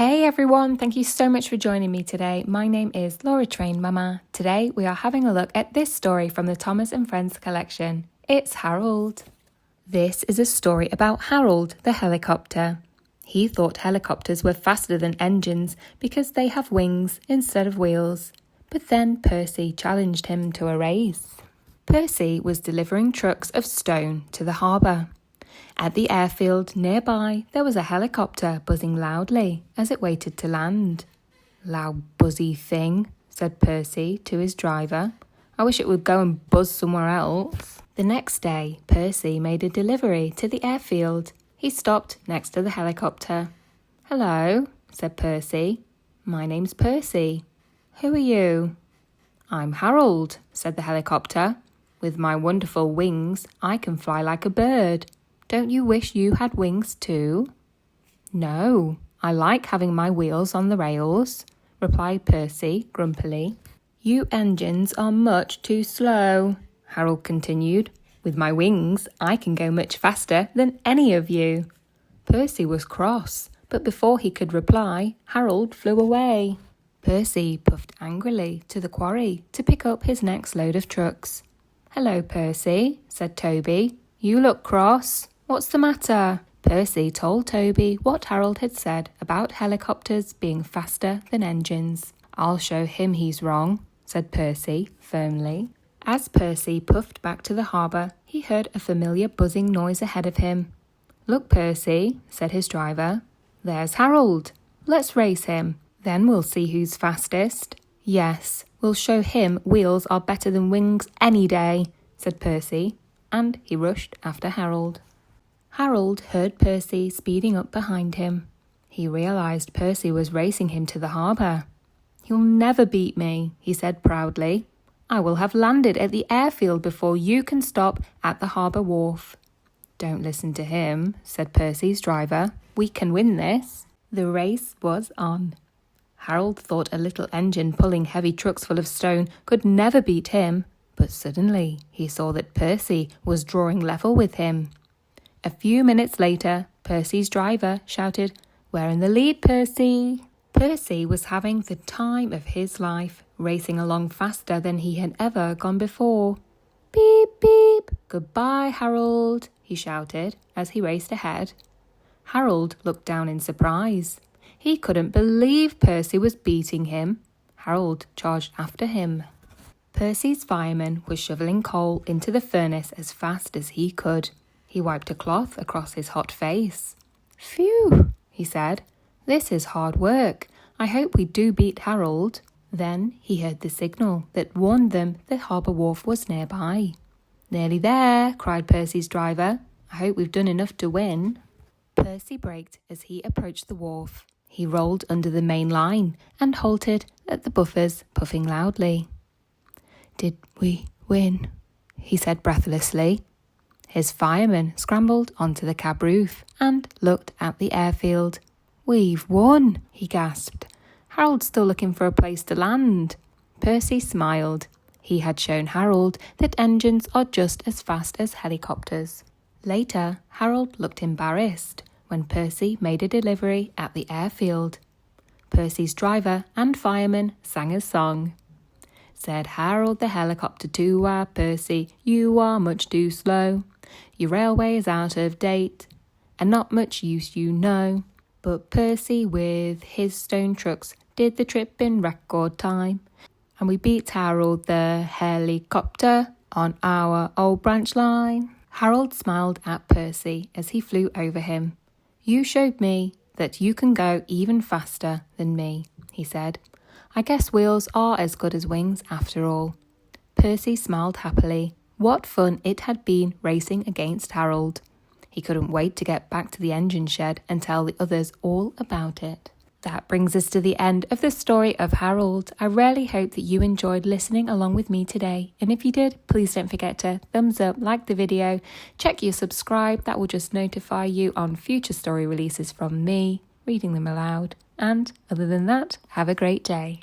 Hey everyone, thank you so much for joining me today. My name is Laura Train Mama. Today we are having a look at this story from the Thomas and Friends collection. It's Harold. This is a story about Harold, the helicopter. He thought helicopters were faster than engines because they have wings instead of wheels. But then Percy challenged him to a race. Percy was delivering trucks of stone to the harbour. At the airfield nearby, there was a helicopter buzzing loudly as it waited to land. "Loud buzzy thing," said Percy to his driver. "I wish it would go and buzz somewhere else." The next day, Percy made a delivery to the airfield. He stopped next to the helicopter. "Hello," said Percy. "My name's Percy. Who are you?" "I'm Harold," said the helicopter. "With my wonderful wings, I can fly like a bird. Don't you wish you had wings too?" "No, I like having my wheels on the rails," replied Percy grumpily. "You engines are much too slow," Harold continued. "With my wings, I can go much faster than any of you." Percy was cross, but before he could reply, Harold flew away. Percy puffed angrily to the quarry to pick up his next load of trucks. "Hello, Percy," said Toby. "You look cross. What's the matter?" Percy told Toby what Harold had said about helicopters being faster than engines. "I'll show him he's wrong," said Percy firmly. As Percy puffed back to the harbour, he heard a familiar buzzing noise ahead of him. "Look, Percy," said his driver. "There's Harold. Let's race him. Then we'll see who's fastest." "Yes, we'll show him wheels are better than wings any day," said Percy, and he rushed after Harold. Harold heard Percy speeding up behind him. He realised Percy was racing him to the harbour. "You'll never beat me," he said proudly. "I will have landed at the airfield before you can stop at the harbour wharf." "Don't listen to him," said Percy's driver. "We can win this." The race was on. Harold thought a little engine pulling heavy trucks full of stone could never beat him, but suddenly he saw that Percy was drawing level with him. A few minutes later, Percy's driver shouted, "We're in the lead, Percy." Percy was having the time of his life, racing along faster than he had ever gone before. "Beep, beep, goodbye, Harold," he shouted as he raced ahead. Harold looked down in surprise. He couldn't believe Percy was beating him. Harold charged after him. Percy's fireman was shoveling coal into the furnace as fast as he could. He wiped a cloth across his hot face. "Phew," he said. "This is hard work. I hope we do beat Harold." Then he heard the signal that warned them the harbour wharf was nearby. "Nearly there," cried Percy's driver. "I hope we've done enough to win." Percy braked as he approached the wharf. He rolled under the main line and halted at the buffers, puffing loudly. "Did we win?" he said breathlessly. His fireman scrambled onto the cab roof and looked at the airfield. "We've won," he gasped. "Harold's still looking for a place to land." Percy smiled. He had shown Harold that engines are just as fast as helicopters. Later, Harold looked embarrassed when Percy made a delivery at the airfield. Percy's driver and fireman sang a song. Said Harold the helicopter to our Percy, "You are much too slow. Your railway is out of date, and not much use you know." But Percy with his stone trucks did the trip in record time, and we beat Harold the helicopter on our old branch line. Harold smiled at Percy as he flew over him. "You showed me that you can go even faster than me," he said. "I guess wheels are as good as wings after all." Percy smiled happily. What fun it had been racing against Harold. He couldn't wait to get back to the engine shed and tell the others all about it. That brings us to the end of the story of Harold. I really hope that you enjoyed listening along with me today. And if you did, please don't forget to thumbs up, like the video, check your subscribe. That will just notify you on future story releases from me, reading them aloud. And other than that, have a great day.